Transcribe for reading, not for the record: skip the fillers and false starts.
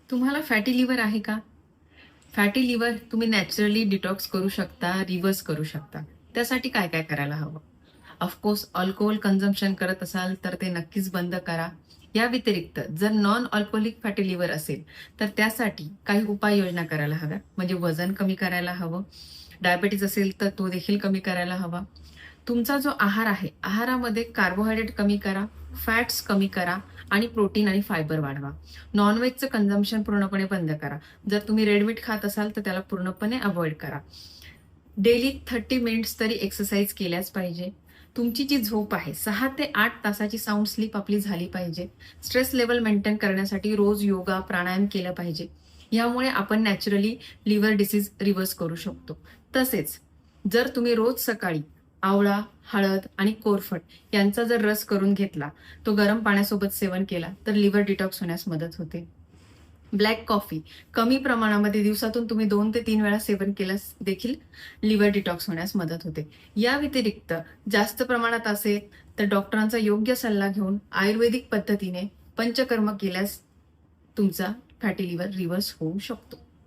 तुम्हाला fatty liver आहे का? फॅटी लिव्हर तुम्ही नॅचरली डिटॉक्स करू शकता, रिव्हर्स करू शकता. त्यासाठी काय काय करायला हवं? ऑफकोर्स अल्कोहोल कन्झम्पशन करत असाल तर ते नक्कीच बंद करा. या व्यतिरिक्त जर नॉन अल्कोहोलिक फॅटी लिव्हर असेल तर त्यासाठी काही उपाययोजना करायला हव्या. म्हणजे वजन कमी करायला हवं. डायबिटीज असेल तर तो देखील कमी करायला हवा. तुमचा जो आहार आहे, आहारामध्ये कार्बोहायड्रेट कमी करा, फॅट्स कमी करा आणि प्रोटीन आणि फायबर वाढवा. नॉनव्हेजचं कन्झम्पशन पूर्णपणे बंद करा. जर तुम्ही रेड मीट खात असाल तर त्याला पूर्णपणे अव्हॉइड करा. डेली 30 मिनिट्स तरी एक्सरसाइज केल्याच पाहिजे. तुमची जी झोप आहे 6 ते 8 तासाची साऊंड स्लीप आपली झाली पाहिजे. स्ट्रेस लेवल मेंटेन करण्यासाठी रोज योगा, प्राणायाम केलं पाहिजे. यामुळे आपण नॅचरली लिव्हर डिसीज रिव्हर्स करू शकतो. तसेच जर तुम्ही रोज सकाळी आवळा, हळद आणि कोरफड यांचा जर रस करून घेतला, तो गरम पाण्यासोबत सेवन केला तर लिव्हर डिटॉक्स होण्यास मदत होते. ब्लॅक कॉफी कमी प्रमाणामध्ये दिवसातून तुम्ही 2 ते 3 वेळा सेवन केल्यास देखील लिव्हर डिटॉक्स होण्यास मदत होते. या व्यतिरिक्त जास्त प्रमाणात असेल तर डॉक्टरांचा योग्य सल्ला घेऊन आयुर्वेदिक पद्धतीने पंचकर्म केल्यास तुमचा फॅटी लिव्हर रिव्हर्स होऊ शकतो.